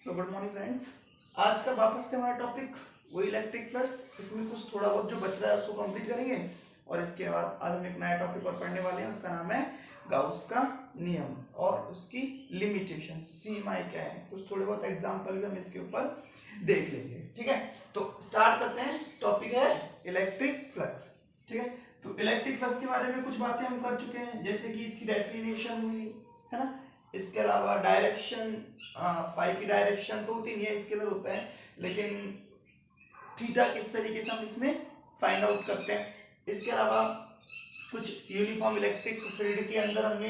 तो good morning friends. आज का वापस से हमारा टॉपिक वो इलेक्ट्रिक प्लस, इसमें कुछ थोड़ा बहुत जो बच रहा है उसको कंप्लीट करेंगे और इसके बाद आज हम एक नया टॉपिक और पढ़ने वाले हैं। उसका नाम है गाउस का नियम और उसकी लिमिटेशन, सीमाएं क्या है। कुछ थोड़े बहुत एग्जाम्पल भी हम इसके ऊपर देख लेंगे। ठीक है, तो स्टार्ट करते हैं। टॉपिक है इलेक्ट्रिक फ्लक्स। ठीक है, तो इलेक्ट्रिक फ्लक्स के बारे में कुछ बातें हम कर चुके हैं, जैसे कि इसकी डेफिनेशन हुई है ना। इसके अलावा डायरेक्शन, फाई की डायरेक्शन तो होती नहीं है, इसके अंदर होता है, लेकिन थीटा किस तरीके से हम इसमें फाइंड आउट करते हैं। इसके अलावा कुछ यूनिफॉर्म इलेक्ट्रिक फील्ड के अंदर हमने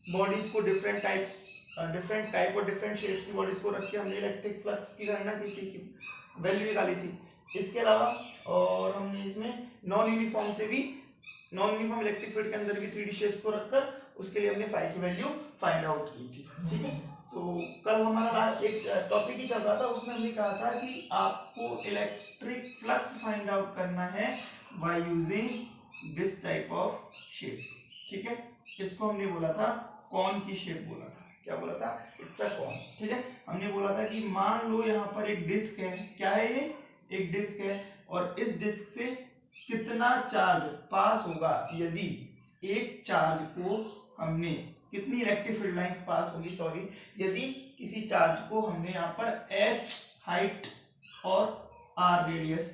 बॉडीज को डिफरेंट टाइप और डिफरेंट शेप्स की बॉडीज को रख के हमने इलेक्ट्रिक फ्लक्स की गणना की थी, वैल्यू निकाली थी। इसके अलावा और हमने इसमें नॉन यूनिफॉर्म इलेक्ट्रिक फील्ड के अंदर भी 3D शेप्स को रखकर उसके लिए हमने फाई की वैल्यू फाइंड आउट की थी। ठीक है, तो कल हमारा एक टॉपिक ही चल रहा था, उसमें हमने कहा था कि आपको इलेक्ट्रिक फ्लक्स फाइंड आउट करना है by using this type of shape. ठीक है, इसको हमने बोला था कॉन की शेप बोला था। क्या बोला था? It's a con. ठीक है, हमने बोला था कि मान लो यहाँ पर एक डिस्क है। क्या है ये? एक डिस्क है, और इस डिस्क से कितना चार्ज पास होगा यदि एक चार्ज को हमने, कितनी इलेक्ट्रिक फील्ड लाइंस पास होगी, सॉरी, यदि किसी चार्ज को हमने यहाँ पर h हाइट और r रेडियस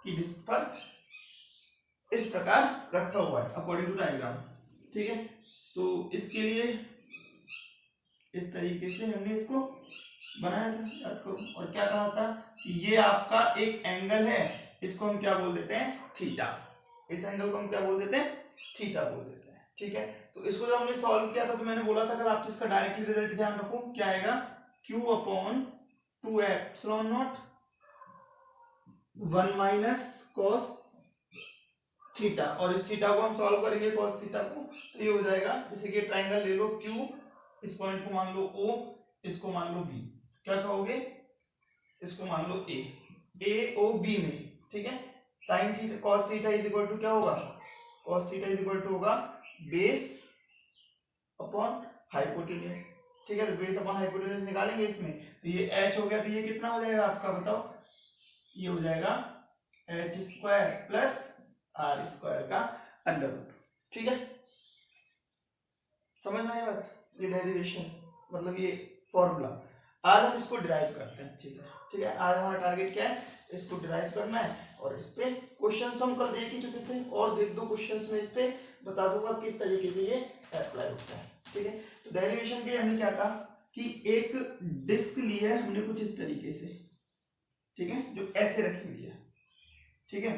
की डिस्क पर इस प्रकार रखा हुआ है अकॉर्डिंग टू डायग्राम। ठीक है, तो इसके लिए इस तरीके से हमने इसको बनाया था, याद करो। और क्या कहा था कि ये आपका एक एंगल है, इसको हम क्या बोल देते हैं? थीटा। इस एंगल को हम क्या बोल देते हैं? थीटा बोल देते हैं। ठीक है, तो इसको जब हमने सॉल्व किया था तो मैंने बोला था अगर आप इसका डायरेक्टली रिजल्ट ध्यान रखो, क्या आएगा? q upon 2ε0 1 minus cos theta, और इस थीटा को हम सॉल्व करेंगे कॉस थीटा को, तो ये हो जाएगा जैसे कि ट्राइंगल ले लो q, इस पॉइंट को मान लो o, इसको मान लो b। क्या कहोगे? इसको मान लो a o b में। ठीक है, sine theta cos theta is equal to क्या होगा? Cos theta is equal to होगा बेस अपॉन हाइपोटेन्यूज। ठीक है, तो बेस अपॉन हाइपोटेन्यूज निकालेंगे इसमें, तो ये h हो गया, तो ये कितना हो जाएगा आपका? बताओ। ये हो जाएगा h square plus r square का अंडर रूट। ठीक है, समझ में आई बात? ये डेरिवेशन मतलब ये फॉर्मूला आज हम इसको डिराइव करते हैं अच्छे से। ठीक है, आज हमारा टारगेट क्या है? इसको डिराइव करना है, और इस पे क्वेश्चन तो हम कल देख ही चुके थे, और देख दो क्वेश्चंस में इस पे बता दूंगा किस तरीके से ये अप्लाई होता है। ठीक है, तो डेरिवेशन के हमने क्या कहा कि एक डिस्क ली है हमने कुछ इस तरीके से, ठीक है, जो ऐसे रखी हुई है। ठीक है,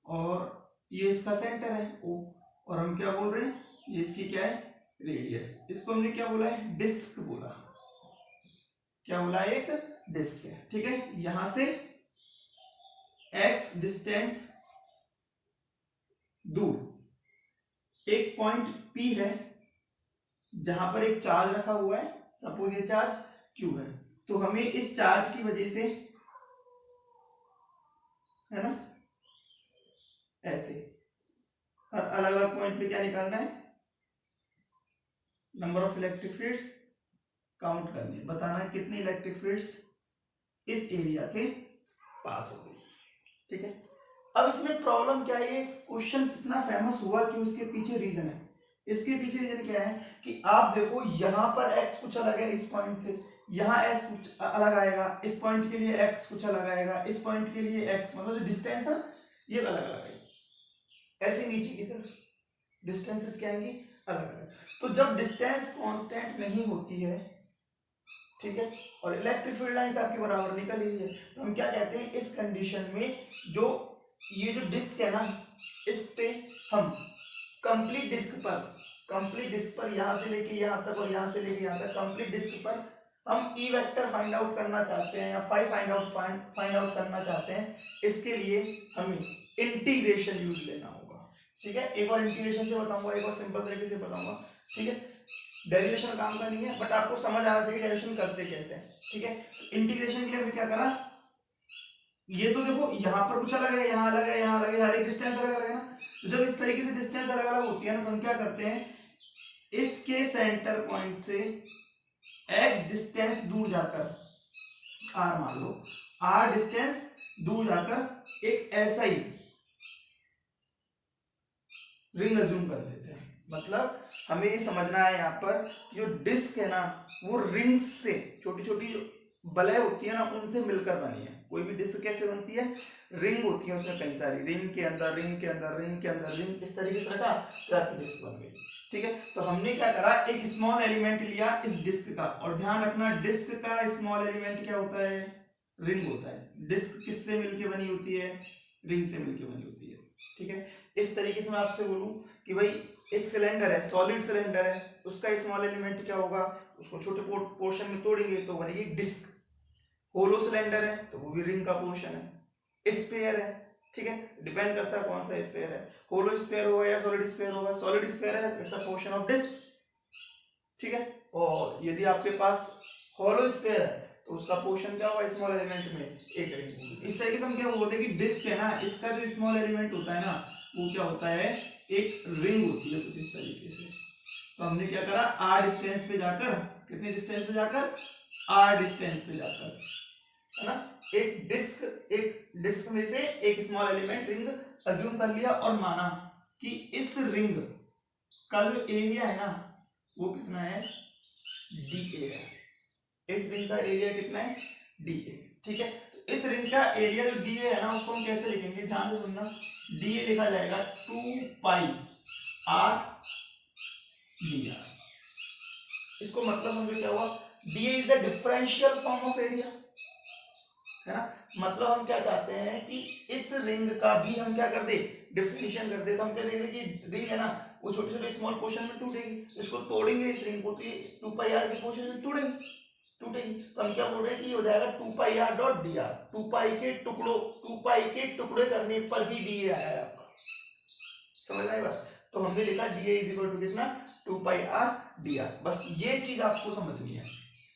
और ये इसका सेंटर है O, और हम क्या बोल रहे हैं? ये इसकी क्या है? रेडियस। इसको हमने क्या बोला है? डिस्क बोला। क्या बोला? एक डिस्क है। ठीक है, यहां से x डिस्टेंस दूर एक पॉइंट P है जहां पर एक चार्ज रखा हुआ है, सपोज ये चार्ज Q है, तो हमें इस चार्ज की वजह से, है ना, ऐसे हर अलग अलग पॉइंट पे क्या निकालना है? Number of electric fields count करनी है, बताना है कितनी इलेक्ट्रिक फील्ड्स इस एरिया से पास हो गई। ठीक है, अब इसमें प्रॉब्लम क्या है? ये क्वेश्चन इतना फेमस हुआ कि उसके पीछे रीजन है। इसके पीछे रीजन क्या है कि आप देखो यहां पर x कुछ अलग है इस पॉइंट से, यहाँ s कुछ अलग आएगा, इस पॉइंट के लिए x कुछ अलग आएगा, इस पॉइंट के लिए x, मतलब जो डिस्टेंस है ये अलग अलग है। ऐसे नीचे की तरफ डिस्टेंसेस क्या आएंगी? अलग अलग। तो जब डिस्टेंस कांस्टेंट नहीं होती है, ठीक है, और इलेक्ट्रिक फील्ड लाइंस आपकी बराबर निकल रही है, तो हम क्या कहते हैं? इस कंडीशन में जो ये जो डिस्क है ना, इस पे हम कंप्लीट डिस्क पर यहां से लेके यहां तक और यहां से लेके यहां तक कंप्लीट डिस्क पर हम ई वेक्टर फाइंड आउट करना चाहते हैं या फाइंड आउट करना चाहते हैं। इसके लिए हमें इंटीग्रेशन यूज लेना होगा। ठीक है, एक बार इंटीग्रेशन से बताऊंगा, एक बार सिंपल तरीके से बताऊंगा। ठीक है, डेरिवेशन काम का नहीं है, बट आपको समझ आना चाहिए डेरिवेशन करते कैसे हैं। ठीक है, इंटीग्रेशन के लिए हमने क्या करा? ये तो देखो यहाँ पर कुछ अलग है, यहाँ अलग है, यहाँ अलग है, हर एक डिस्टेंस अलग अलग है ना। तो जब इस तरीके से डिस्टेंस अलग अलग होती है ना, तो हम क्या करते हैं? इसके सेंटर पॉइंट से एक्स डिस्टेंस दूर जाकर, आर मान लो, आर डिस्टेंस दूर जाकर एक ऐसा ही रिंग अज्यूम कर लेते हैं। मतलब हमें ये समझना है यहाँ पर जो डिस्क है ना वो रिंग्स से, छोटी छोटी जो बलय होती है ना उनसे मिलकर बनी है। कोई भी डिस्क कैसे बनती है, रिंग होती है उसमें कई सारी, रिंग के अंदर रिंग के अंदर रिंग के अंदर रिंग, इस तरीके से रखा तो आपकी डिस्क बन गई। ठीक है, तो हमने क्या करा, एक स्मॉल एलिमेंट लिया इस डिस्क का, और ध्यान रखना डिस्क का स्मॉल एलिमेंट क्या होता है, रिंग होता है। डिस्क किससे मिलके बनी होती है, रिंग से मिलके बनी होती है। ठीक है, इस तरीके से मैं आपसे बोलूं कि भाई एक सिलेंडर है, सॉलिड सिलेंडर है, उसका स्मॉल एलिमेंट क्या होगा, उसको छोटे पोर्शन में तोड़ेंगे तो बनेगी डिस्क। होलो सिलेंडर है तो वो भी रिंग का पोर्शन है। स्फीयर है, ठीक है, डिपेंड करता है कौन सा स्फीयर है, होलो स्फीयर होगा या सॉलिड स्फीयर होगा। सॉलिड स्फीयर है it's a portion of disc. ठीक है, और यदि आपके पास होलो स्फीयर है तो उसका पोर्शन क्या होगा, स्मॉल एलिमेंट में एक रिंग होगी। इस तरीके से हम क्या बोलते हैं कि डिस्क है ना, इसका जो स्मॉल एलिमेंट होता है ना वो क्या होता है, एक रिंग होती है कुछ इस तरीके से। तो हमने क्या करा, आर डिस्टेंस पे जाकर, कितने डिस्टेंस पे जाकर, आर डिस्टेंस पे जाकर, है ना, एक डिस्क में से एक स्मॉल एलिमेंट रिंग अज्यूम कर लिया और माना कि इस रिंग का जो एरिया है ना वो कितना है, डी ए है। इस रिंग का एरिया कितना है, डी ए। ठीक है, तो इस रिंग का एरिया जो डी ए है ना उसको हम कैसे लिखेंगे, ध्यान से सुनना, डी ए लिखा जाएगा 2 पाई आर डी आर। इसको मतलब समझो क्या हुआ, D A is the differential form of area, है ना। मतलब हम क्या चाहते हैं कि इस रिंग का भी हम क्या कर दे, डिफिनेशन कर दे। तो हम क्या देंगे कि रिंग है ना वो छोटे छोटे स्मॉल पोर्शन में टूटेगी, इसको तोड़ेंगे इस रिंग को तो ये 2 पाई आर के पोर्शन में टूटेगी। तो हम क्या बोल रहे हैं कि हो जाएगा 2 pi R dot D R. 2 पाई के टुकड़े करने पर ही डी ए आया है आपका, समझ में आई बात। तो हमने लिखा d A is equal to कितना, 2 पाई आर डी आर। बस ये चीज आपको समझनी है,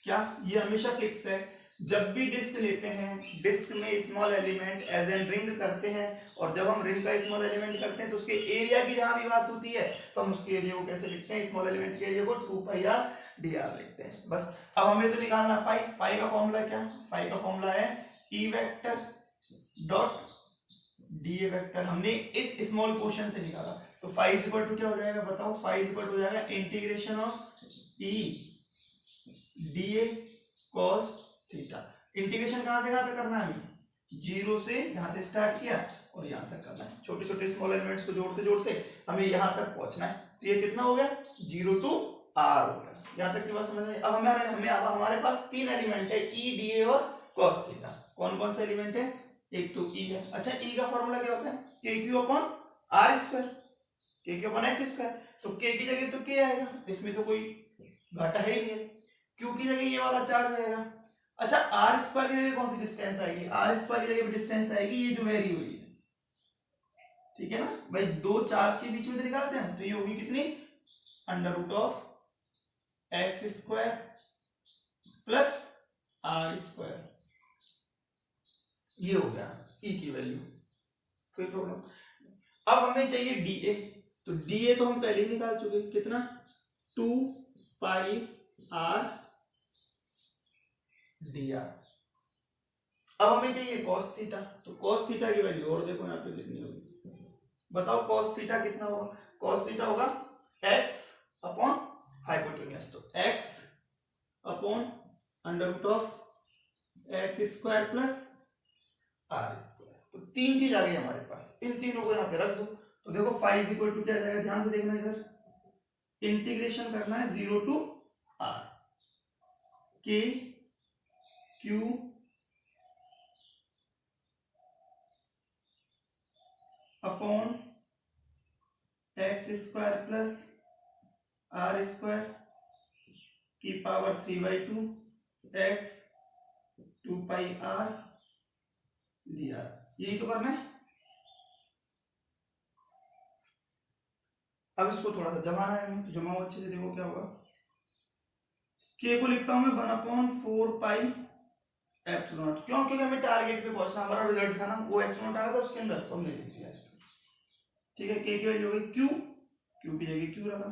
क्या ये हमेशा फिक्स है। जब भी डिस्क लेते हैं, डिस्क में small element as an ring करते हैं, और जब हम रिंग का स्मॉल एलिमेंट करते हैं तो उसके एरिया की जहां भी बात होती है तो हम उसके एरिया को कैसे लिखते हैं, स्मॉल एलिमेंट के एरिया को 2 पाई आर डी आर लिखते हैं। बस अब हमें तो निकालना फाई का फॉर्मूला क्या, फाई का फॉर्मूला है E vector dot D A vector. हमने इस स्मॉल पोर्शन से निकाला तो फाई इज इक्वल टू क्या हो जाएगा, बताओ, फाई इज इक्वल टू हो जाएगा integration of E d A cos theta. Integration कहां से कहां तक करना है, हमें जीरो से यहां से स्टार्ट किया और यहां तक करना है। छोटे छोटे स्मॉल एलिमेंट्स को जोड़ते जोड़ते हमें यहां तक पहुंचना है। तो ये कितना हो गया, 0 टू आर हो गया। यहां तक की बात समझ में। अब हमारे पास 3 एलिमेंट है, ई डी ए और कॉस थीटा। कौन कौन सा एलिमेंट है, एक तो ई है। अच्छा, ई का फॉर्मूला क्या होता है, के क्यू अपॉन आर स्क्वायर, के क्यू अपॉन एक्स स्क्वायर। तो के की जगह तो के आएगा, इसमें तो कोई घाटा है ही नहीं। क्यू की जगह ये वाला चार्ज आएगा। अच्छा, आर स्क्वायर की जगह कौन सी डिस्टेंस आएगी, आर स्क्वायर की जगह डिस्टेंस आएगी ये जो वेरी हुई है, ठीक है ना भाई। दो चार्ज के बीच में तो निकालते हैं, तो ये होगी कितनी, under root of x square plus r square, ये हो गया ई की वैल्यू, कोई प्रॉब्लम। अब हमें चाहिए डी ए, तो डी ए तो हम पहले ही निकाल चुके, कितना, 2 पाई आर डी आर। अब हमें चाहिए cos थीटा, तो cos थीटा की वैल्यू और देखो यहाँ पे कितनी होगी, बताओ cos थीटा कितना होगा, cos थीटा होगा x अपॉन हाइपोटेन्यूज, तो x upon under root of x square plus r square. तो तीन चीज आ गई हमारे पास, इन तीनों को यहाँ पे रख दो। तो देखो फाई इज इक्वल टू क्या जाएगा, ध्यान से देखना, इधर इंटीग्रेशन करना है 0 टू आर के q upon x square plus r square की power 3/2 x 2 pi r d r. यही तो करना है। अब इसको थोड़ा सा जमाना है, तो जमाओ अच्छे से, देखो क्या होगा। के को लिखता हूं मैं 1/4 पाई एप्सिलॉन, क्यों, क्योंकि हमें टारगेट पे पहुंचना, हमारा रिजल्ट था ना वो एप्सिलॉन आ रहा था उसके अंदर, तो हमने लिख दिया। ठीक है, के की वैल्यू होगी क्यू, क्यू की जगह क्यू रखा,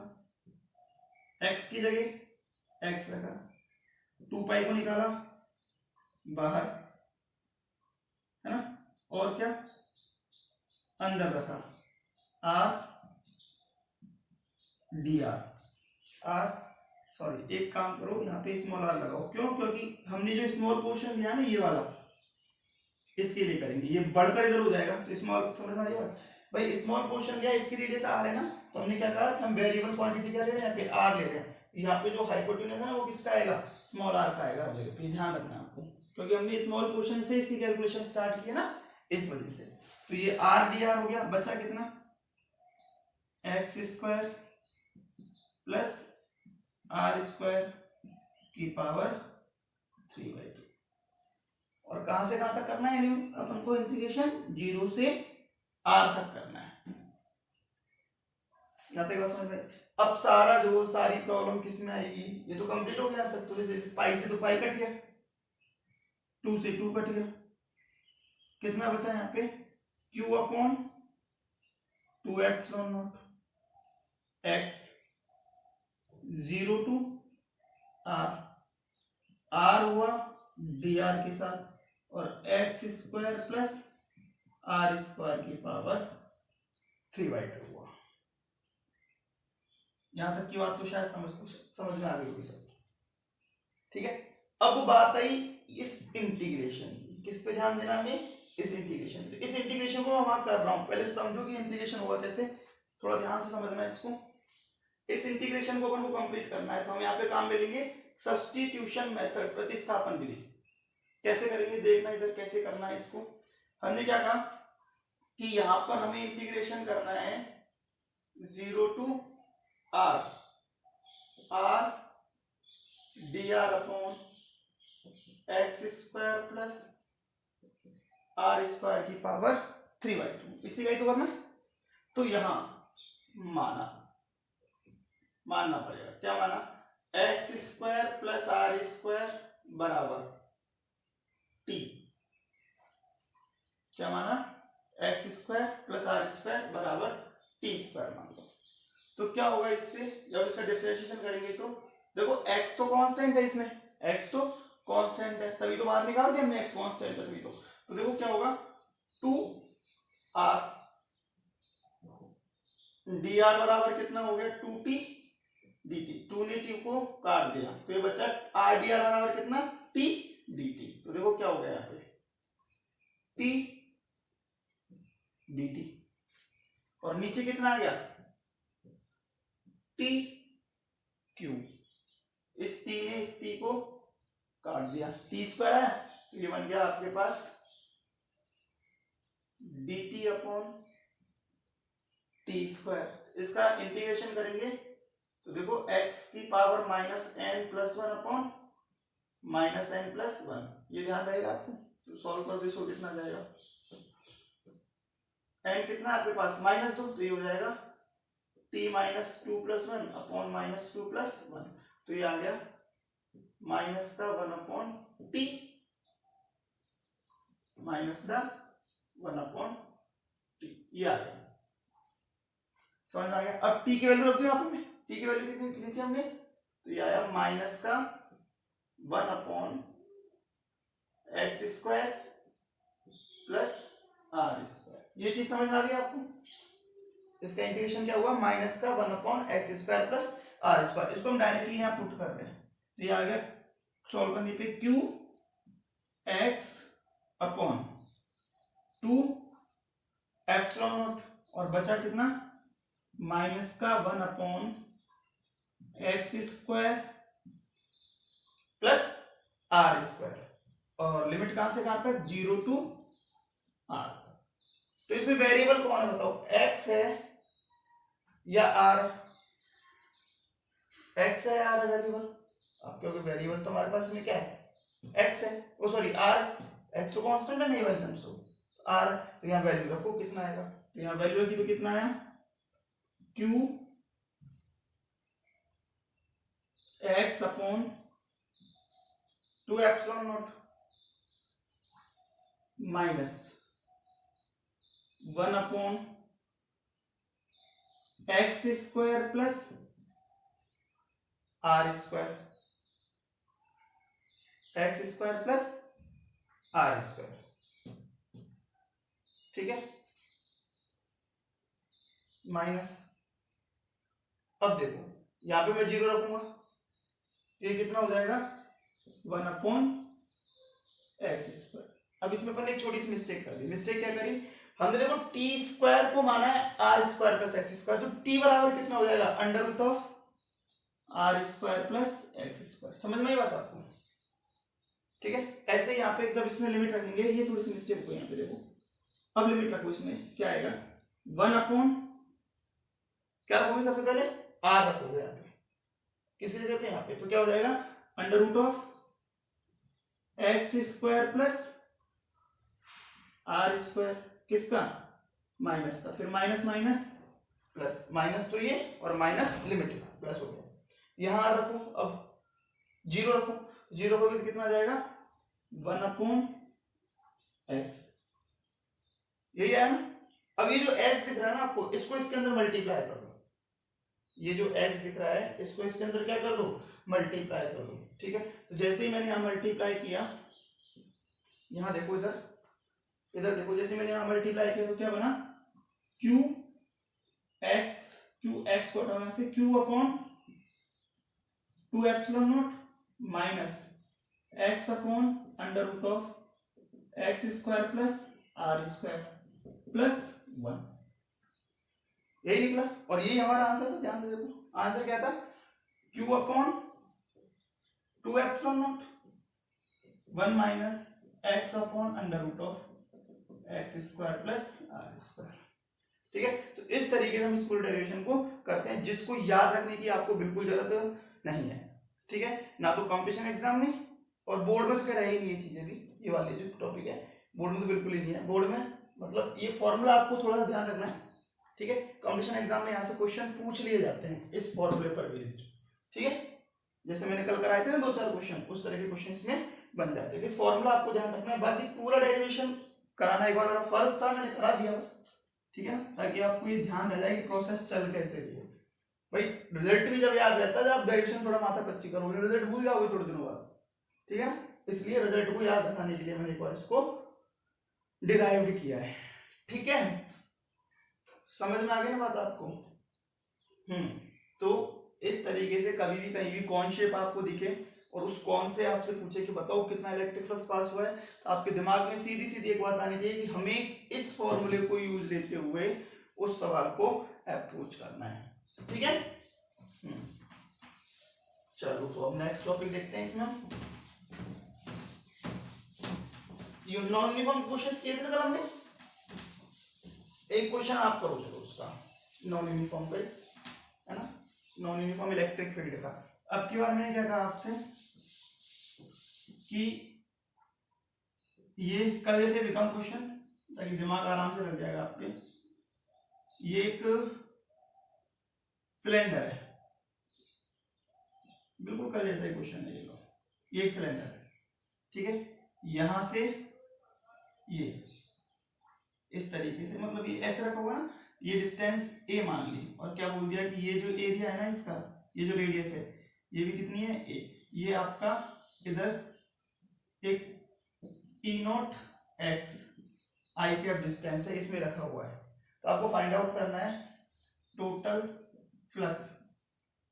एक्स की जगह एक्स रखा, 2 पाई को निकाला बाहर, है ना, और क्या अंदर रखा आर डी आर सॉरी एक काम करो यहाँ पे स्मॉल आर लगाओ, क्यों, क्योंकि हमने जो स्मॉल पोर्शन लिया ना ये वाला, इसके लिए करेंगे, ये बढ़कर इधर हो जाएगा तो स्मॉल, समझ में आ रही भाई, स्मॉल पोर्शन लिया इसकी रेडियस आर है ना, तो हमने क्या कहा कि हम वेरिएबल क्वांटिटी क्या ले रहे हैं, यहाँ पे आर ले रहे हैं, यहाँ पे जो हाइपोटेन्यूज है ना वो किसका आएगा, स्मॉल आर का आएगा, तो ध्यान रखना आपको, क्योंकि हमने स्मॉल पोर्शन से इसकी कैलकुलेशन स्टार्ट की है ना, इस वजह से। तो ये आर डी आर हो गया, बचा कितना x square plus r square की पावर 3/2, और कहां से कहां तक करना है अपन को इंटीग्रेशन, 0 से आर तक करना है, यहाँ तक बात समझ में। अब सारा जो सारी प्रॉब्लम किस में आएगी, ये तो कंप्लीट हो गया तक, तो जैसे पाई से तो पाई कट गया, 2 से 2 कट गया, कितना बचा यहाँ पे q upon 2 epsilon not x 0 to r हुआ dr के साथ, और x square plus r square की पावर 3/2 हुआ। यहां तक की बात तो शायद समझ में आ गई होगी सब, ठीक है। अब बात आई इस इंटीग्रेशन की, किस पे ध्यान देना हमें, इस इंटीग्रेशन पे। इस इंटीग्रेशन को मैं कर रहा हूं, पहले समझो कि इंटीग्रेशन होगा कैसे, थोड़ा ध्यान से समझना इसको। इस इंटीग्रेशन को अपन को कंप्लीट करना है तो हम यहाँ पे काम में लेंगे सब्स्टिट्यूशन मेथड, प्रतिस्थापन विधि। कैसे करेंगे देखना, इधर कैसे करना है इसको। हमने क्या कहा कि यहाँ पर हमें इंटीग्रेशन करना है 0 to r dr upon x square plus r square की पावर 3/2, इसी का ही तो करना। तो यहां मानना पड़ेगा, क्या माना, x square plus r square बराबर टी, क्या माना, x square plus r square बराबर टी स्क्वायर मान लो। तो क्या होगा इससे, जब इसका डिफरेंशिएशन करेंगे तो देखो x तो कांस्टेंट है, इसमें x तो कांस्टेंट है, तभी तो बाहर निकाल दिया हमने x कांस्टेंट है तभी तो देखो क्या होगा 2r dr बराबर कितना हो गया 2t dt, 2 ने t को काट दिया तो ये बचा r dr बराबर कितना t dt। तो देखो क्या हो गया यहाँ पे t dt, और नीचे कितना आ गया t q, इस t ने इस t को काट दिया, t स्क्वायर है तो ये बन गया आपके पास dt अपॉन टी स्क्वायर। इसका इंटीग्रेशन करेंगे तो देखो x की पावर -n+1 अपॉन -n+1, ये ध्यान रहेगा आपको, तो सॉल्व कर दो इसको, कितना जाएगा n कितना आपके पास -2, तो ये हो जाएगा t -2+1 अपॉन -2+1, तो ये आ गया -1 अपॉन t -1 अपॉन t, ये आ गया, समझ में आ गया। अब t की वैल्यू रख दो यहाँ पे, t की वैल्यू कितनी ली थी हमने, तो ये आया -1 upon x square plus r square, ये चीज समझ में आ गई आपको। इसका इंटीग्रेशन क्या हुआ -1 upon x square plus r square, इसको हम डायरेक्टली यहाँ पुट कर रहे हैं, तो ये आ गया सॉल्व करने पे q x upon 2 epsilon naught, और बचा कितना -1 upon x square plus r square, और लिमिट कहां से कहां तक 0 to r। तो इसमें वेरिएबल कौन है बताओ, x है या r, x है या r है वेरिएबल, अब क्योंकि वेरिएबल तो हमारे पास में क्या है x है, ओ सॉरी r, x तो कांस्टेंट है, नहीं वेरिएबल तो r, तो यहाँ वैल्यू रखो कितना आएगा, तो यहाँ वैल्यू रखी तो कितना आया q x upon 2 epsilon naught -1 upon x square plus r square, x square plus r square, ठीक है, माइनस, अब देखो यहां पे मैं जीरो रखूंगा, ये कितना हो जाएगा 1/x²। अब इसमें अपन ने एक छोटी सी मिस्टेक कर दी। मिस्टेक क्या करी हमने, देखो टी स्क्वायर को माना है r square plus x square, तो टी बराबर कितना हो जाएगा under root of r square plus x square. समझ में आई बात आपको, ठीक है। ऐसे यहाँ पे जब इसमें लिमिट रखेंगे, ये थोड़ी सी मिस्टेक हो यहाँ पे, देखो अब लिमिट रखो, इसमें क्या आएगा 1 क्या रखोगे सबसे पहले आर रखोगे यहाँ पे, किसी जगह पे यहाँ पे, तो क्या हो जाएगा under root of x square plus r square, किसका माइनस का, फिर माइनस माइनस प्लस, माइनस तो ये और माइनस लिमिट प्लस हो गया, यहां रखो, अब जीरो रखो, जीरो को भी तो कितना आ जाएगा 1/x, यही है ना। अब ये जो x दिख रहा है ना आपको, इसको इसके अंदर मल्टीप्लाई कर दो, ये जो x दिख रहा है इसको इसके अंदर क्या कर दो मल्टीप्लाई कर दो, ठीक है। तो जैसे ही मैंने यहाँ मल्टीप्लाई किया, यहाँ देखो इधर इधर देखो, जैसे मैंने यहाँ मल्टीप्लाई किया तो क्या बना क्यू एक्स को हटाने से Q/2 minus x upon under root of x square plus r square plus 1, यही निकला। और यही हमारा आंसर था, ध्यान से देखो आंसर क्या था Q/2 1 minus x upon under root of x square plus r square, ठीक है। तो इस तरीके से हम इस पूरे डेरिवेशन को करते हैं, जिसको याद रखने की आपको बिल्कुल जरूरत नहीं है, ठीक है, ना तो कॉम्पिटिशन एग्जाम में और बोर्ड में तो क्या रह ही नहीं है चीजें भी, ये वाली जो टॉपिक है बोर्ड में तो बिल्कुल ही नहीं है। बोर्ड में मतलब ये फॉर्मूला आपको थोड़ा सा ध्यान रखना है, ठीक है। कॉम्पिटिशन एग्जाम में यहाँ से क्वेश्चन पूछ लिए जाते हैं इस फॉर्मूले पर बेस्ड, ठीक है, जैसे मैंने कल कराए थे ना 2-4 क्वेश्चन, उस तरह के क्वेश्चन इसमें बन जाते हैं। फॉर्मूला आपको ध्यान रखना है, बाकी पूरा डेरिवेशन कराना एक बार मेरा फर्ज था, मैंने करा दिया बस, ठीक है, ताकि आपको ये ध्यान रह जाए कि प्रोसेस चल कैसे रही है। भाई रिजल्ट भी जब याद रहता है, जब आप डेरिवेशन थोड़ा माथा पच्ची करोगे, रिजल्ट भूल जाओगे थोड़े दिनों बाद, ठीक है। इसलिए रिजल्ट को याद रखने के लिए मैंने एक बार इसको डिराइव किया है, ठीक है। समझ में आ गई ना बात आपको? तो इस तरीके से कभी भी कहीं भी कौन शेप आपको दिखे और उस कौन से आपसे पूछे कि बताओ कितना इलेक्ट्रिक फ्लक्स पास हुआ है, तो आपके दिमाग में सीधी सीधी एक बात आनी चाहिए कि हमें इस फॉर्मूले को यूज लेते हुए उस सवाल को अप्रोच करना है, ठीक है। चलो तो अब नेक्स्ट टॉपिक देखते हैं। इसमें ये नॉन यूनिफॉर्म क्वेश्चंस किए थे ना हमने, एक क्वेश्चन आप करो चलो उसका नॉन यूनिफॉर्म पे, है ना, नॉन यूनिफॉर्म इलेक्ट्रिक फील्ड का। अब की बार मैंने क्या कहा आपसे कि ये कल जैसे देता हूं क्वेश्चन ताकि दिमाग आराम से लग जाएगा आपके। ये एक सिलेंडर है, बिल्कुल कल जैसा ही क्वेश्चन है, ये एक सिलेंडर है, ठीक है। यहां से ये इस तरीके से, मतलब ये ऐसे रखा हुआ ना, ये डिस्टेंस ए मान ली, और क्या बोल दिया कि ये जो एरिया है ना इसका, ये जो रेडियस है ये भी कितनी है ए, ये आपका इधर एक E0x आई कैप डिस्टेंस है, इसमें रखा हुआ है। तो आपको फाइंड आउट करना है total flux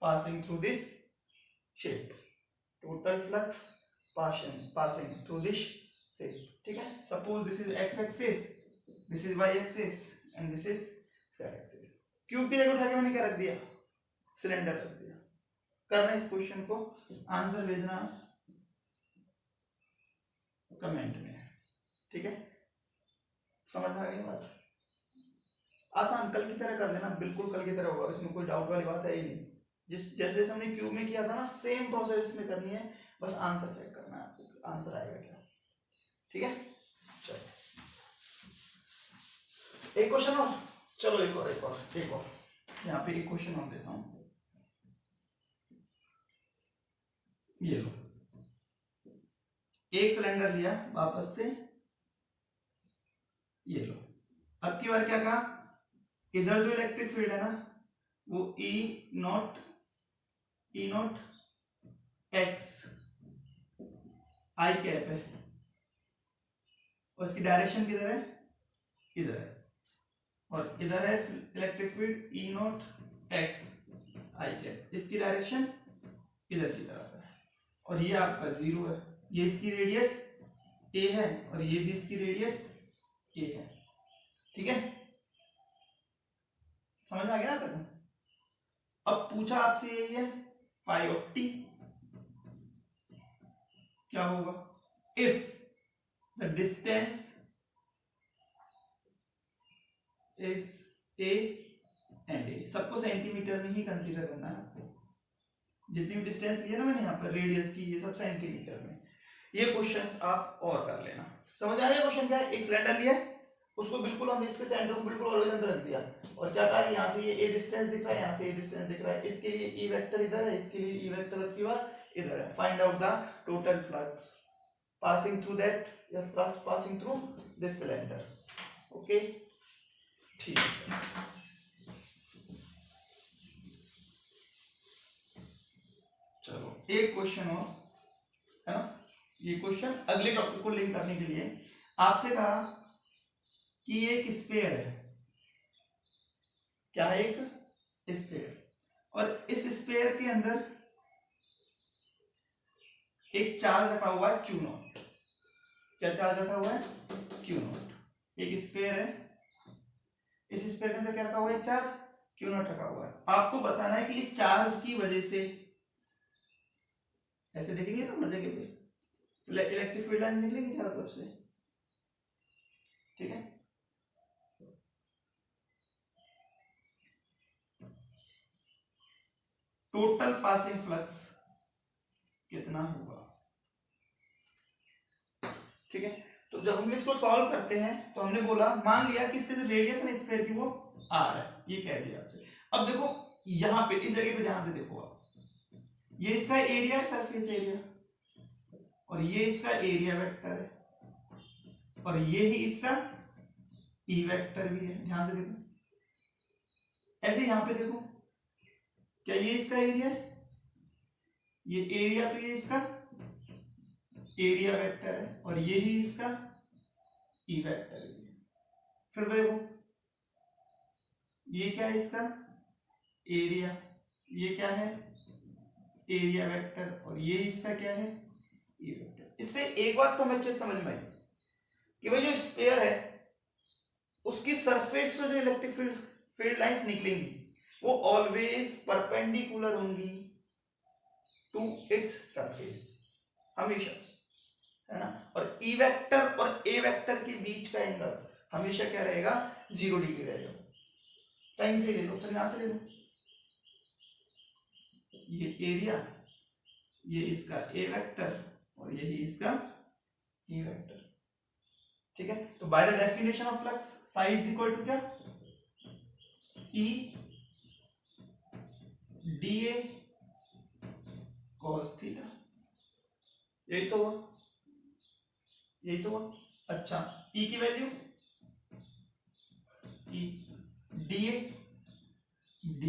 passing through this shape, total flux passing through this shape, ठीक है। Suppose this is x axis, this is y axis and this is z axis. Cube की जगह उठा के मैंने क्या रख दिया, सिलेंडर रख दिया। करना इस क्वेश्चन को, आंसर भेजना कमेंट में, ठीक है। समझ में आ गई बात? आसान, कल की तरह कर देना, बिल्कुल कल की तरह होगा, इसमें कोई डाउट वाली बात है ही नहीं। जैसे हमने क्यूब में किया था ना, सेम प्रोसेस इसमें करनी है, बस आंसर चेक करना है आपको, आंसर आएगा क्या, ठीक है। चलो एक क्वेश्चन और, चलो एक और यहाँ पे एक क्वेश्चन और देता हूं। ये लो, एक सिलेंडर लिया वापस से, ये लो। अब की बार क्या कहा, इधर जो इलेक्ट्रिक फील्ड है ना वो E0x आई कैप है और इसकी डायरेक्शन किधर है, इधर है, और इधर है electric field E not x I cap, इसकी डायरेक्शन इधर की तरफ है, और ये आपका जीरो है, ये इसकी रेडियस ए है और ये भी इसकी रेडियस ए है। ठीक है, समझ में आ गया ना तक? अब पूछा आपसे यही है फाई ऑफ टी क्या होगा, if the distance is a and a, सबको सेंटीमीटर में ही कंसीडर करना है आपको, जितनी भी डिस्टेंस लिया ना मैंने यहाँ पर रेडियस की, ये सब सेंटीमीटर में। ये क्वेश्चंस आप और कर लेना। समझ आ रहा है क्वेश्चन क्या है, एक सिलेंडर लिया, उसको बिल्कुल हम इसके सेंटर को बिल्कुल ऑलवेज अंदर रख दिया, और क्या कहा, यहाँ से ये ए डिस्टेंस दिख रहा है, यहाँ से ए डिस्टेंस दिख रहा है, इसके लिए ई वेक्टर इधर है, इसके लिए ई वेक्टर की बार इधर है। Find out the total flux passing through that या flux passing through this cylinder. Okay, ठीक है। चलो एक क्वेश्चन और है ना, ये क्वेश्चन अगले टॉपिक को लिंक करने के लिए आपसे कहा कि ये एक स्फीयर है, क्या है, एक स्फीयर, और इस स्फीयर के अंदर एक चार्ज रखा हुआ है क्यू नॉट। क्या चार्ज रखा हुआ है, क्यू नॉट। एक स्फीयर है, इस स्फीयर के अंदर क्या रखा हुआ है, चार्ज क्यू नॉट रखा हुआ है। आपको बताना है कि इस चार्ज की वजह से, ऐसे देखेंगे ना हर जगह पे इलेक्ट्रिक फील्ड लाइन निकलेगी चारों तरफ से, ठीक है। टोटल पासिंग फ्लक्स कितना होगा, ठीक है। तो जब हम इसको सॉल्व करते हैं तो हमने बोला, मान लिया कि इसके जो रेडियस है स्फीयर की वो आर है, ये कह दिया आपसे। अब देखो यहाँ पे इस जगह पे ध्यान से देखो आप, ये इसका एरिया है, सरफेस एरिया, और ये इसका एरिया वेक्टर है, और ये ही इसका ई वेक्टर भी है। ध्यान से देखो, ऐसे यहाँ पे देखो, क्या ये इसका एरिया है, ये एरिया, तो ये इसका एरिया वेक्टर है, और ये ही इसका ई वेक्टर है। फिर देखो ये क्या है, इसका एरिया, ये क्या है, एरिया वेक्टर, और ये इसका क्या है, ई वेक्टर। इससे एक बात तो हमें अच्छे समझ में आई कि भाई जो स्फीयर है उसकी सरफेस से जो इलेक्ट्रिक फील्ड लाइंस निकलेंगी वो ऑलवेज परपेंडिकुलर होंगी टू इट्स सरफेस, हमेशा, है ना। और ई वेक्टर और ए वेक्टर के बीच का एंगल हमेशा क्या रहेगा, 0 डिग्री रहेगा। कहीं से ले लो, चलो यहां से ले लो, ये एरिया, ये इसका ए वेक्टर, और यही इसका ई वेक्टर, ठीक है। तो by the definition of flux phi is equal to क्या, E d A cos theta, यही तो हुआ, यही तो हुआ। अच्छा, ई की value, E d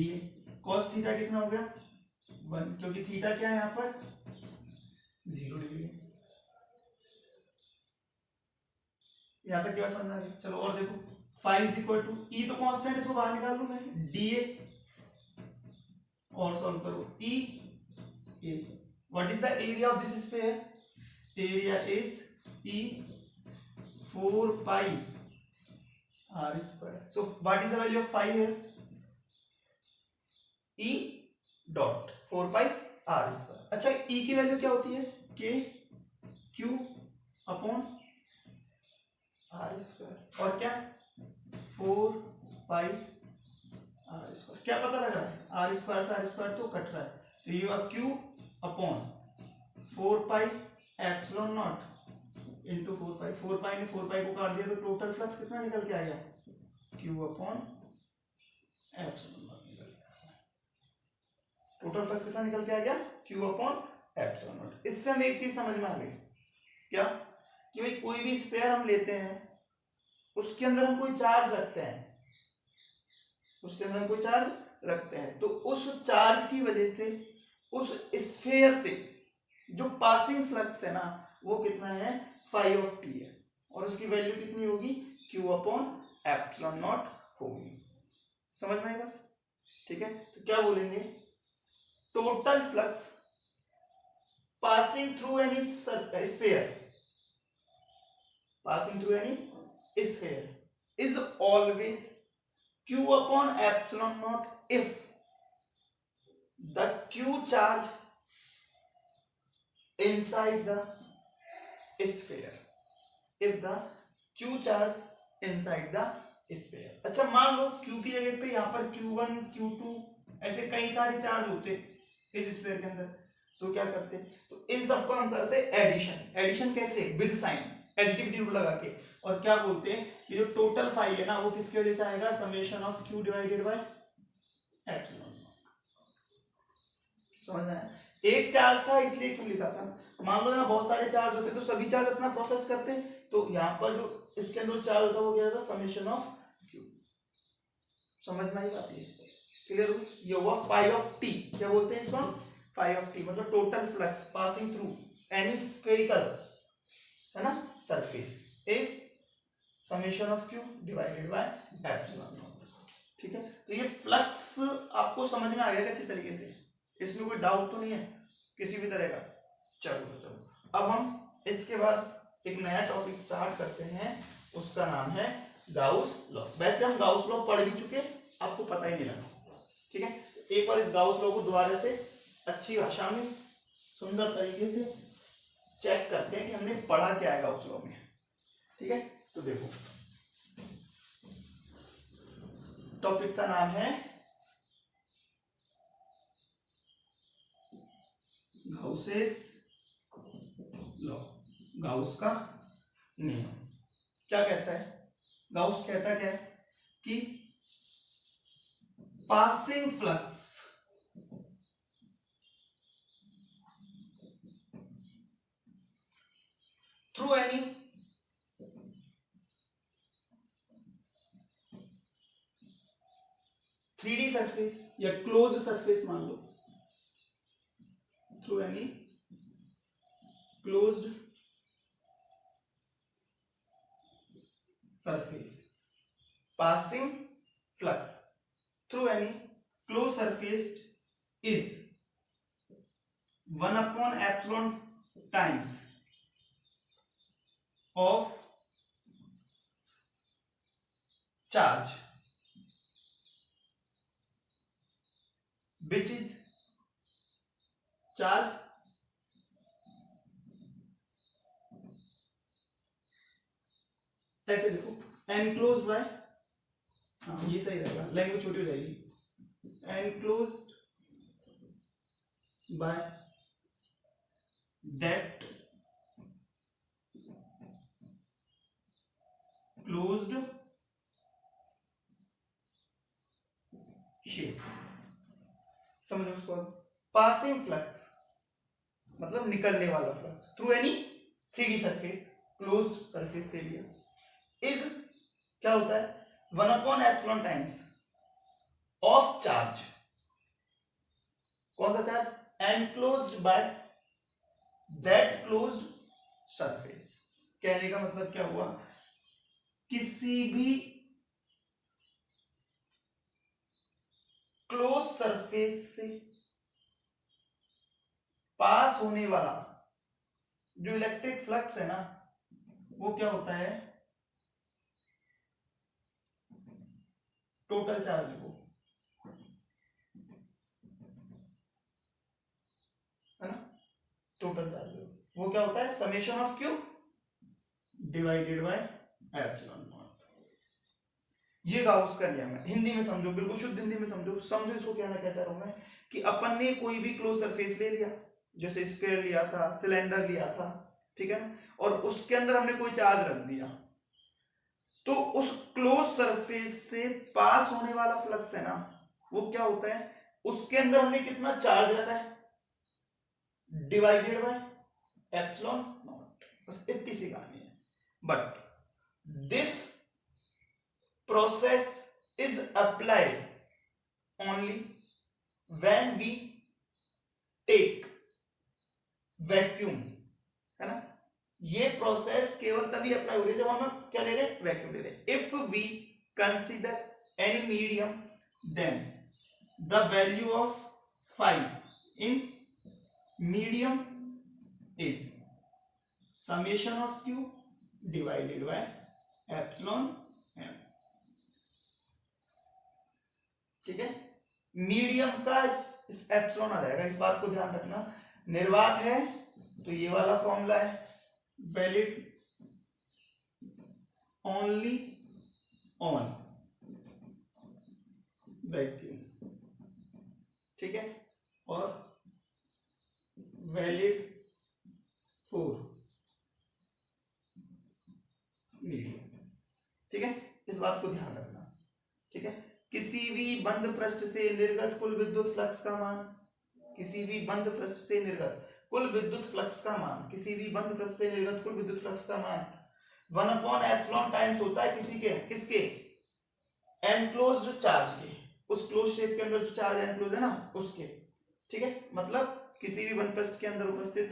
A cos theta कितना हो गया, 1, क्योंकि थीटा क्या है यहाँ पर, 0 डिग्री। यहां तक क्या समझ आ गया। चलो और देखो, फाई इज इक्वल टू, ई तो कांस्टेंट है, इसको बाहर निकाल दूं मैं, डी ए, और सॉल्व करो, E A, what is the area of this sphere, area is E 4 pi r square. So what is the value of phi here, E dot 4 pi r square. अच्छा, E की value क्या होती है, के q upon are square, और क्या 4 pi r square. क्या पता लग रहा है, आर स्क्वायर से आर स्क्वायर तो कट रहा है, तो ये Q upon 4 pi epsilon not into 4 पाई, 4 पाई ने 4 पाई को काट दिया तो टोटल फ्लक्स कितना निकल के आया, क्यू अपॉन एप्सिलॉन नॉट निकल गया। टोटल फ्लक्स कितना निकल के आ गया, क्यू अपॉन एप्सिलॉन नॉट। इससे हमें एक चीज समझ में आ गई, क्या, कि भाई कोई भी स्फीयर हम लेते हैं उसके अंदर हम कोई चार्ज रखते हैं, उसके अंदर हम कोई चार्ज रखते हैं, तो उस चार्ज की वजह से उस स्फीयर से जो पासिंग फ्लक्स है ना वो कितना है 5 है, और उसकी वैल्यू कितनी होगी Q/ε0 होगी। समझ में आएगा? ठीक है, तो क्या बोलेंगे, total flux passing through any sphere, passing through any sphere is always Q/ε0 if the Q charge inside the sphere, if the Q charge inside the sphere। अच्छा, मान लो Q की जगह पे यहाँ पर Q1 Q2 ऐसे कई सारे चार्ज होते इस स्फीयर के अंदर, तो क्या करते, तो इन सबको हम करते एडिशन। एडिशन कैसे, विद साइन, एडिटिविटी रूल लगा के, और क्या बोलते हैं, ये जो टोटल फाई है ना वो किसकी वजह से आएगा, summation of Q divided by epsilon. समझ में आया? एक चार्ज था इसलिए क्यों लिखा था, मान लो यहाँ बहुत सारे चार्ज होते तो सभी चार्ज अपना प्रोसेस करते, तो यहाँ पर जो इसके अंदर चार्ज होता वो क्या था, समेशन ऑफ Q। समझ में आई बात? ये क्लियर हुई? ये हुआ फाई ऑफ टी, क्या बोलते हैं इसको, फाई ऑफ टी, मतलब total flux passing through any spherical, है ना, surface is summation of Q divided by epsilon not. ठीक है, तो ये फ्लक्स आपको समझ में आ गया अच्छी तरीके से, इसमें कोई डाउट तो नहीं है किसी भी तरह का? चलो अब हम इसके बाद एक नया टॉपिक स्टार्ट करते हैं, उसका नाम है गाउस लॉ। वैसे हम गाउस लॉ पढ़ भी चुके, आपको पता ही नहीं लगा। ठीक है, एक बार इस गाउस लॉ को दोबारा से अच्छी भाषा में सुंदर तरीके से चेक करते हैं कि हमने पढ़ा क्या है गाउस लॉ में। ठीक है, तो देखो टॉपिक का नाम है गाउसेस लॉ, गाउस का नियम। क्या कहता है गाउस, कहता क्या है कि passing flux through any three D surface या क्लोज सरफेस, मान लो through any closed surface, passing flux through any closed surface is 1/epsilon times of charge which is charge ऐसे देखो, एनक्लोज बाय, हाँ ये सही रहेगा, लैंग्वेज छोटी हो जाएगी, enclose by that closed shape. समझो उसको, पासिंग फ्लक्स मतलब निकलने वाला flux through any 3D surface, closed surface के लिए, इज क्या होता है 1/epsilon टाइम्स ऑफ चार्ज, कौन सा charge, enclosed by that closed surface. कहने का मतलब क्या हुआ, किसी भी क्लोज सरफेस से पास होने वाला जो इलेक्ट्रिक फ्लक्स है ना वो क्या होता है, टोटल चार्ज को, है ना, टोटल चार्ज वो क्या होता है, summation of Q divided by epsilon not. ये गाउस का नियम है, हिंदी में समझो, बिल्कुल शुद्ध हिंदी में समझो। समझो इसको, कहना क्या चाह रहा हूं मैं कि अपन ने कोई भी क्लोज सरफेस ले लिया, जैसे स्फीयर लिया था, सिलेंडर लिया था, ठीक है ना, और उसके अंदर हमने कोई चार्ज रख दिया, तो उस क्लोज सरफेस से पास होने वाला फ्लक्स है ना वो क्या होता है, उसके अंदर हमने कितना चार्ज रखा है, डिवाइडेड बाय एप्सिलॉन नॉट, बस इतनी सी कहानी है। But this process is applied only when we take vacuum, है ना, प्रोसेस केवल तभी अप्लाई हो रही है जब हम क्या ले रहे हैं, वैक्यूम ले रहे हैं। If we consider any medium then the value of phi in medium is summation of q divided by epsilon m। ठीक है, मीडियम का इस एप्सिलॉन आ जाएगा, इस बात को ध्यान रखना। निर्वात है तो ये वाला फॉर्मूला है, वैलिड ओनली ऑन वैक्यूम। ठीक है, और वैलिड फॉर मीडियम। ठीक है, इस बात को ध्यान रखना। ठीक है, किसी भी बंद पृष्ठ से निर्गत कुल विद्युत फ्लक्स का मान, किसी भी बंद पृष्ठ से निर्गत कुल विद्युत फ्लक्स का मान, किसी भी बंद पृष्ठ से निर्गत कुल विद्युत फ्लक्स का मान 1/एप्सिलॉन टाइम्स होता है किसी के, किसके, एनक्लोज्ड चार्ज के, उस क्लोज शेप के अंदर जो चार्ज एनक्लोज है ना उसके। ठीक है, मतलब किसी भी बंद पृष्ठ के अंदर उपस्थित,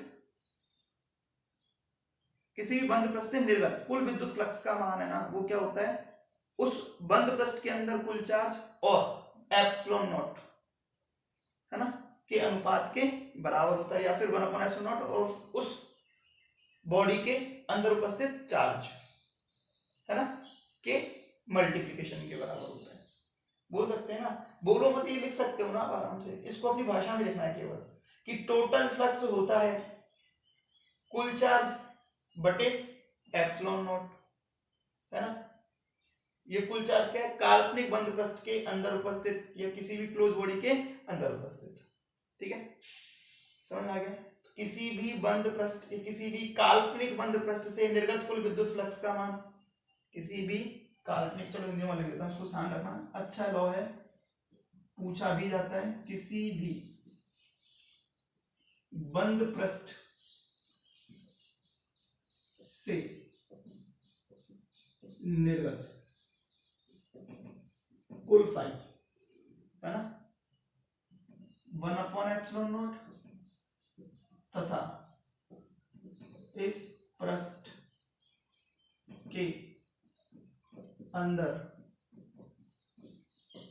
किसी भी बंद पृष्ठ से निर्गत कुल विद्युत फ्लक्स का मान है ना, वो क्या होता है, उस बंद पृष्ठ के अंदर कुल चार्ज और एप्सिलॉन नॉट है ना के अनुपात के बराबर होता है, या फिर 1/एप्सिलॉन नॉट और उस बॉडी के अंदर उपस्थित चार्ज है ना के मल्टीप्लिकेशन के बराबर होता है। बोल सकते हैं ना, बोलो मत, ये लिख सकते हो ना आप आराम से, इसको अपनी भाषा में लिखना है केवल कि टोटल फ्लक्स होता है कुल चार्ज बटे एप्सिलॉन नॉट है ना। ये कुल चार्ज क्या है, काल्पनिक बंद पृष्ठ के अंदर उपस्थित या किसी भी क्लोज बॉडी के अंदर उपस्थित। ठीक है, समझ में आ गया। तो किसी भी बंद पृष्ठ, किसी भी काल्पनिक बंद पृष्ठ से निर्गत कुल विद्युत फ्लक्स का मान, किसी भी काल्पनिक, चलो हिंदी में लिख देता हूं, उसको ध्यान रखना, अच्छा लॉ है, पूछा भी जाता है, किसी भी बंद पृष्ठ से निर्गत कुल फाई है ना 1/एप्सिलॉन नॉट तथा इस पृष्ठ के अंदर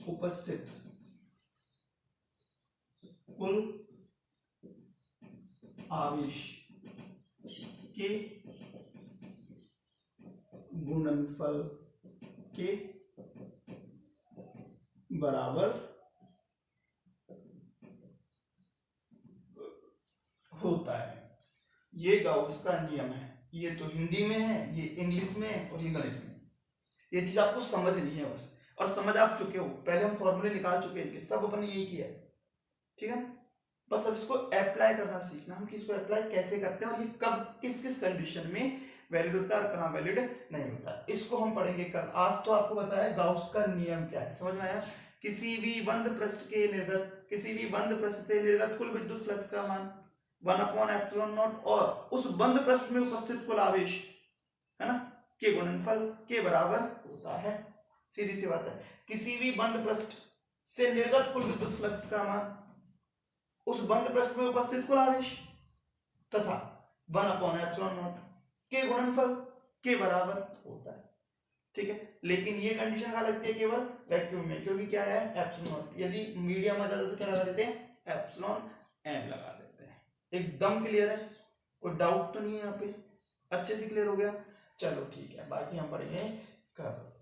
उपस्थित कुल आवेश के गुणनफल के बराबर होता है। ये गाउस का नियम है। ये तो हिंदी में है, ये इंग्लिश में है और ये गणित में। ये चीज आपको समझनी है बस, और समझ आप चुके हो, पहले हम फॉर्मूले निकाल चुके हैं कि सब अपन ने यही किया है। ठीक है, बस अब इसको अप्लाई करना सीखना, हम किसको अप्लाई कैसे करते हैं और ये कब किस किस कंडीशन में वैलिड होता है और कहाँ वैलिड नहीं होता, इसको हम पढ़ेंगे कल। आज तो आपको बताया गाउस का नियम क्या है, समझ में आया। किसी भी बंद पृष्ठ के निर्गत, किसी भी बंद पृष्ठ से निर्गत कुल विद्युत फ्लक्स का मान 1/एप्सिलॉन नॉट और उस बंद पृष्ठ में उपस्थित कुल आवेश है ना के गुणनफल के बराबर होता है। सीधी सी बात है, किसी भी बंद पृष्ठ से निर्गत कुल विद्युत फ्लक्स का मान उस बंद पृष्ठ में उपस्थित कुल आवेश तथा 1/एप्सिलॉन नॉट के गुणनफल के बराबर होता है। ठीक है, लेकिन ये कंडीशन कहाँ लगती है, केवल वैक्यूम में, क्योंकि क्या है एप्सिलॉन नॉट। यदि मीडियम आ जाता तो क्या लगा देते हैं, एप्सिलॉन एम लगा देते हैं। एकदम क्लियर है, कोई डाउट तो नहीं है यहाँ पे, अच्छे से क्लियर हो गया। चलो ठीक है, बाकी हम पढ़ेंगे कल।